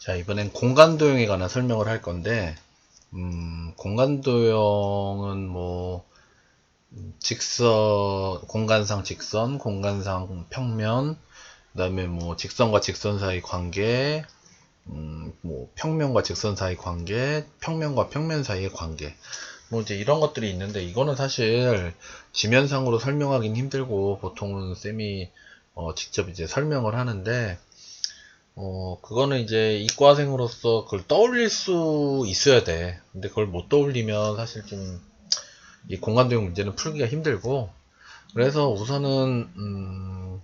자, 이번엔 공간도형에 관한 설명을 할 건데, 공간도형은 뭐, 공간상 직선, 공간상 평면, 그 다음에 뭐, 직선과 직선 사이 관계, 뭐, 평면과 직선 사이 관계, 평면과 평면 사이의 관계. 뭐, 이제 이런 것들이 있는데, 이거는 사실 지면상으로 설명하기는 힘들고, 보통은 쌤이, 직접 이제 설명을 하는데, 그거는 이제 이과생으로서 그걸 떠올릴 수 있어야 돼. 근데 그걸 못 떠올리면 사실 좀 이 공간도형 문제는 풀기가 힘들고, 그래서 우선은,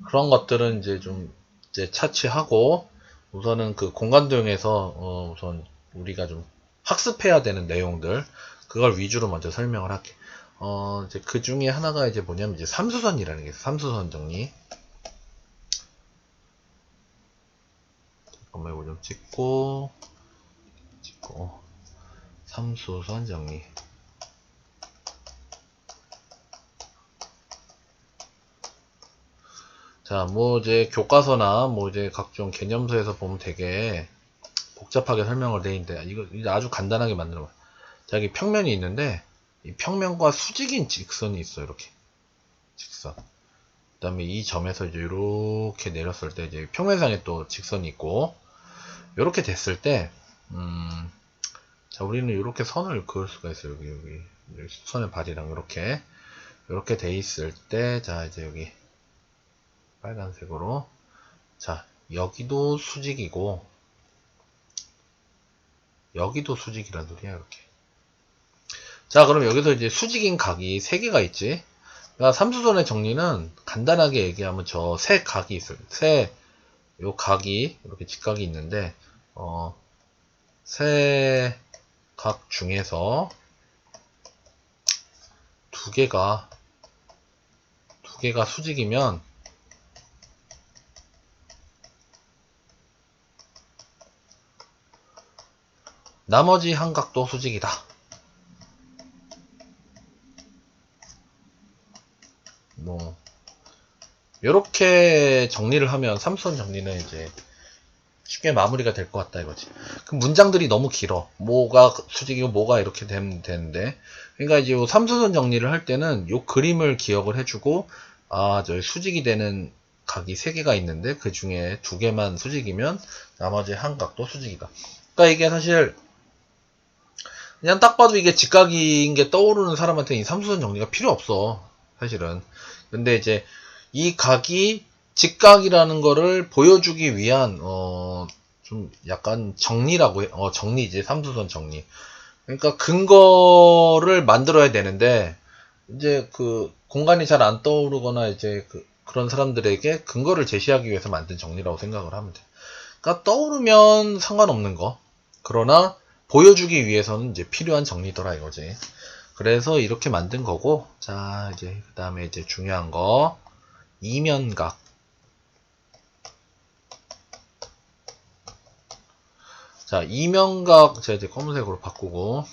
그런 것들은 이제 좀 이제 차치하고, 우선은 그 공간도형에서, 우선 우리가 좀 학습해야 되는 내용들, 그걸 위주로 먼저 설명을 할게. 이제 그 중에 하나가 이제 뭐냐면 이제 삼수선이라는 게 있어. 삼수선 정리. 잠깐만 이거 좀 찍고, 삼수선 정리. 자, 뭐 이제 교과서나 뭐 이제 각종 개념서에서 보면 되게 복잡하게 설명을 돼 있는데 이거 아주 간단하게 만들어 봐. 자, 여기 평면이 있는데 이 평면과 수직인 직선이 있어. 이렇게 직선. 그다음에 이 점에서 이제 이렇게 내렸을 때 이제 평면상에 또 직선이 있고, 이렇게 됐을 때 자, 우리는 이렇게 선을 그을 수가 있어요. 여기 수선의 발이랑 이렇게 돼 있을 때, 자, 이제 여기 빨간색으로, 자, 여기도 수직이고 여기도 수직이란 소리야. 이렇게. 자, 그럼 여기서 이제 수직인 각이 3개가 있지. 그러니까 삼수선의 정리는 간단하게 얘기하면 저 세 각이 있어요. 요 각이 이렇게 직각이 있는데, 세 각 중에서 두 개가 수직이면 나머지 한 각도 수직이다. 뭐 요렇게 정리를 하면 삼수선 정리는 이제 쉽게 마무리가 될 것 같다 이거지. 그 문장들이 너무 길어. 뭐가 수직이고 뭐가 이렇게 되면 되는데, 그러니까 이제 요 삼수선 정리를 할 때는 요 그림을 기억을 해주고, 아, 저 수직이 되는 각이 3개가 있는데 그 중에 2개만 수직이면 나머지 한 각도 수직이다. 그러니까 이게 사실 그냥 딱 봐도 이게 직각인 게 떠오르는 사람한테는 이 삼수선 정리가 필요 없어, 사실은. 근데 이제 이 각이 직각이라는 거를 보여주기 위한 좀 약간 정리라고 해. 정리지. 삼수선 정리. 그러니까 근거를 만들어야 되는데, 이제 그 공간이 잘 안 떠오르거나 이제 그런 사람들에게 근거를 제시하기 위해서 만든 정리라고 생각을 하면 돼. 그러니까 떠오르면 상관없는 거. 그러나 보여주기 위해서는 이제 필요한 정리더라 이거지. 그래서 이렇게 만든 거고, 자, 이제 그 다음에 이제 중요한 거, 이면각. 자, 이면각, 제가 이제 검은색으로 바꾸고,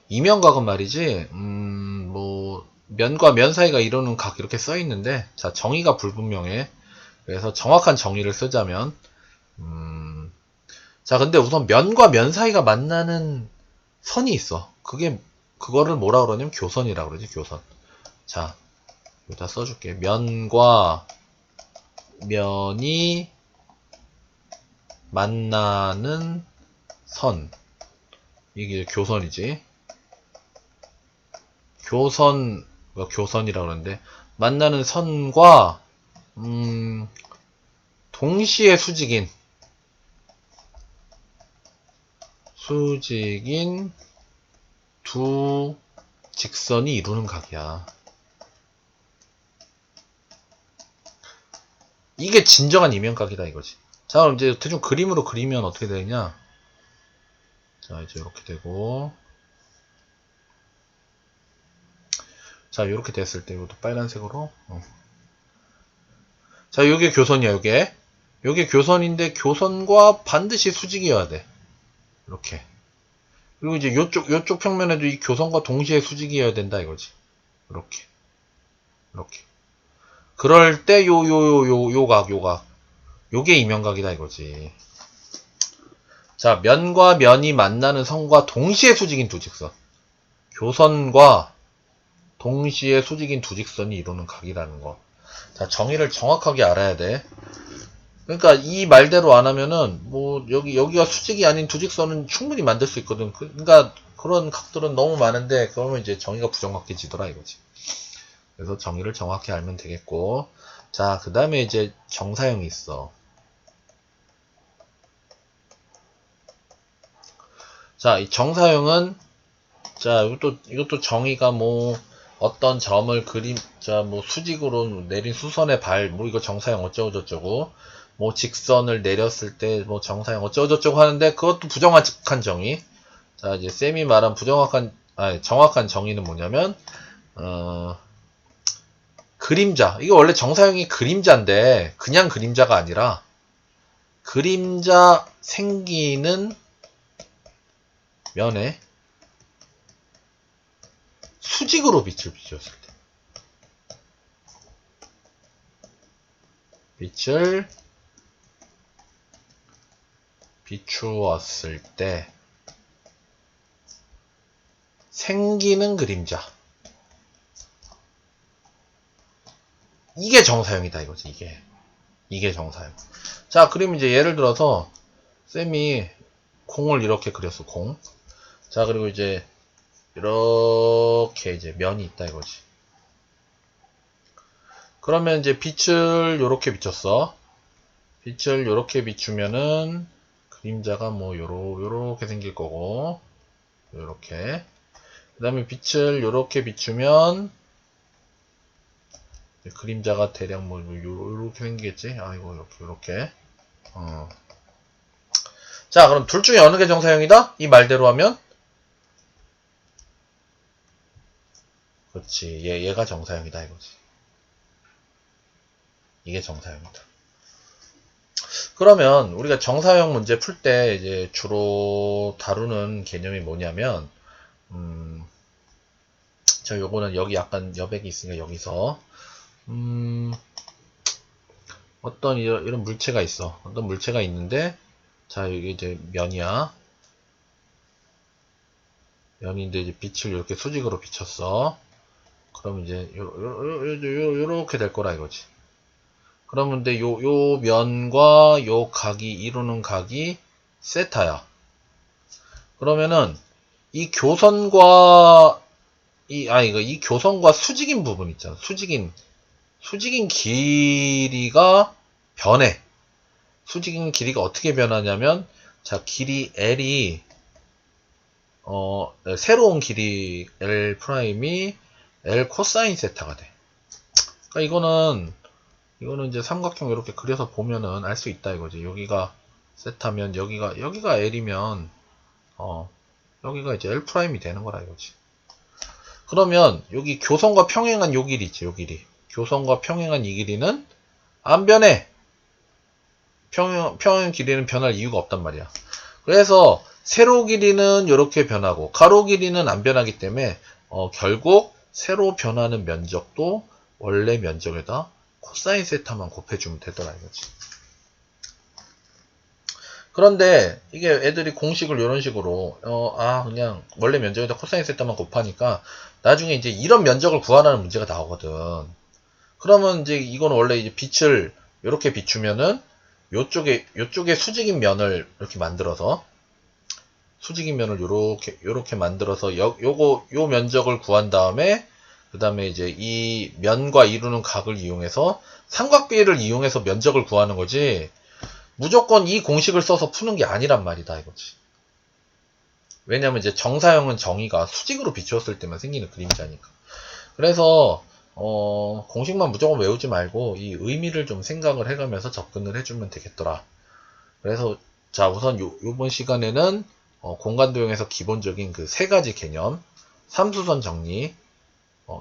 이면각은 말이지, 뭐, 면과 면 사이가 이루는 각 이렇게 써 있는데, 자, 정의가 불분명해. 그래서 정확한 정의를 쓰자면, 자, 근데 우선 면과 면 사이가 만나는 선이 있어. 그거를 뭐라 그러냐면 교선이라 그러지, 교선. 자, 여기다 써줄게. 면과 면이 만나는 선. 이게 교선이지. 교선이라 그러는데, 만나는 선과, 동시에 수직인 두 직선이 이루는 각이야. 이게 진정한 이면각이다 이거지. 자, 그럼 이제 대충 그림으로 그리면 어떻게 되냐? 자, 이제 이렇게 되고, 자, 이렇게 됐을 때 이것도 빨간색으로. 자, 요게 교선이야, 요게. 요게 교선인데 교선과 반드시 수직이어야 돼. 이렇게. 그리고 이제 요쪽 평면에도 이 교선과 동시에 수직이어야 된다 이거지. 이렇게. 이렇게. 그럴 때 요각. 요게 이면각이다 이거지. 자, 면과 면이 만나는 선과 동시에 수직인 두 직선. 교선과 동시에 수직인 두 직선이 이루는 각이라는 거. 자, 정의를 정확하게 알아야 돼. 그러니까 이 말대로 안 하면은 뭐 여기가 수직이 아닌 두 직선은 충분히 만들 수 있거든. 그러니까 그런 각들은 너무 많은데 그러면 이제 정의가 부정확해지더라 이거지. 그래서 정의를 정확히 알면 되겠고. 자, 그 다음에 이제 정사형이 있어. 자, 이 정사형은, 자, 이것도 정의가 뭐, 어떤 점을 자, 뭐, 수직으로 내린 수선의 뭐, 이거 정사형 어쩌고저쩌고, 뭐, 직선을 내렸을 때, 뭐, 정사형 어쩌고저쩌고 하는데, 그것도 부정확한 정의. 자, 이제, 쌤이 말한 정확한 정의는 뭐냐면, 그림자. 이거 원래 정사형이 그림자인데, 그냥 그림자가 아니라, 그림자 생기는 면에 수직으로 빛을 비추었을 때. 빛을 비추었을 때 생기는 그림자. 이게 정사형이다 이거지. 이게 정사형. 자, 그럼 이제 예를 들어서 쌤이 공을 이렇게 그렸어. 공. 자, 그리고 이제 이렇게 이제 면이 있다 이거지. 그러면 이제 빛을 요렇게 비췄어. 빛을 요렇게 비추면은 그림자가 뭐 요렇게 생길 거고, 요렇게. 그 다음에 빛을 요렇게 비추면 그림자가 대략 뭐 요렇게 생기겠지. 아이고 요렇게. 자, 그럼 둘 중에 어느 게 정사형이다? 이 말대로 하면? 그렇지. 얘가 정사형이다 이거지. 이게 정사형이다. 그러면 우리가 정사형 문제 풀 때 이제 주로 다루는 개념이 뭐냐면, 저 요거는 여기 약간 여백이 있으니까 여기서, 어떤 이런 물체가 있어. 어떤 물체가 있는데, 자, 여기 이제 면이야. 면인데 이제 빛을 이렇게 수직으로 비쳤어. 그럼 이제 요렇게 될 거라 이거지. 그러면 근데 요 면과 요 각이 이루는 각이 세타야. 그러면은 이 교선과 이 교선과 수직인 부분 있잖아. 수직인 길이가 변해. 수직인 길이가 어떻게 변하냐면, 자, 길이 L이 새로운 길이 L 프라임이 L 코사인 세타가 돼. 그러니까 이거는 이제 삼각형 이렇게 그려서 보면은 알 수 있다 이거지. 여기가 세타면 여기가 L이면 여기가 이제 L 프라임이 되는 거라 이거지. 그러면 여기 교선과 평행한 요 길이 있지, 요 길이. 교선과 평행한 이 길이는 안 변해. 평행 길이는 변할 이유가 없단 말이야. 그래서 세로 길이는 이렇게 변하고 가로 길이는 안 변하기 때문에 결국 세로 변하는 면적도 원래 면적에다 코사인 세타만 곱해주면 되더라 이거지. 그런데 이게 애들이 공식을 이런 식으로 그냥 원래 면적에다 코사인 세타만 곱하니까 나중에 이제 이런 면적을 구하라는 문제가 나오거든. 그러면 이제 이건 원래 이제 빛을 이렇게 비추면은 요쪽에 수직인 면을 이렇게 만들어서 수직인 면을 요렇게 만들어서 요 면적을 구한 다음에 그 다음에 이제 이 면과 이루는 각을 이용해서 삼각비를 이용해서 면적을 구하는 거지, 무조건 이 공식을 써서 푸는 게 아니란 말이다 이거지. 왜냐면 이제 정사형은 정의가 수직으로 비추었을 때만 생기는 그림자니까. 그래서 공식만 무조건 외우지 말고 이 의미를 좀 생각을 해가면서 접근을 해주면 되겠더라. 그래서 자, 우선 요번 시간에는 공간도형에서 기본적인 그 세 가지 개념, 삼수선 정리,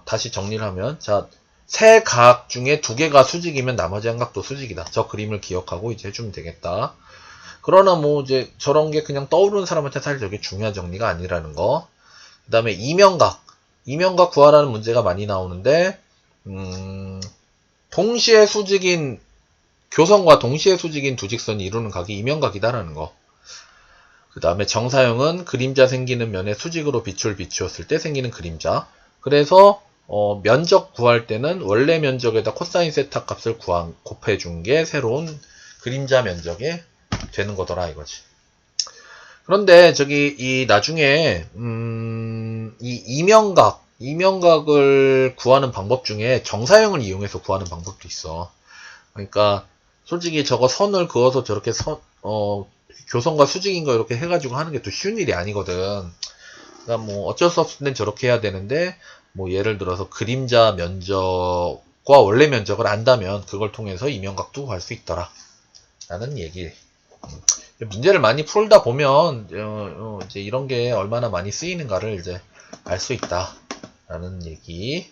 다시 정리를 하면, 자, 세 각 중에 두 개가 수직이면 나머지 한 각도 수직이다. 저 그림을 기억하고 이제 해주면 되겠다. 그러나 뭐 이제 저런 게 그냥 떠오르는 사람한테 사실 되게 중요한 정리가 아니라는 거. 그 다음에 이면각 구하라는 문제가 많이 나오는데, 동시에 수직인 교선과 동시에 수직인 두 직선이 이루는 각이 이면각이다라는 거. 그 다음에 정사형은 그림자 생기는 면에 수직으로 빛을 비추었을 때 생기는 그림자. 그래서 면적 구할 때는 원래 면적에다 코사인 세타 값을 곱해준 게 새로운 그림자 면적이 되는 거더라 이거지. 그런데 저기 이 나중에 이 이명각을 구하는 방법 중에 정사형을 이용해서 구하는 방법도 있어. 그러니까 솔직히 저거 선을 그어서 저렇게 교선과 수직인 거 이렇게 해가지고 하는 게 또 쉬운 일이 아니거든. 그러니까 뭐 어쩔 수 없을 땐 저렇게 해야 되는데 뭐 예를 들어서 그림자 면적과 원래 면적을 안다면 그걸 통해서 이명각도 구할 수 있더라 라는 얘기. 문제를 많이 풀다 보면 이제 이런 게 얼마나 많이 쓰이는가를 이제 알 수 있다 라는 얘기.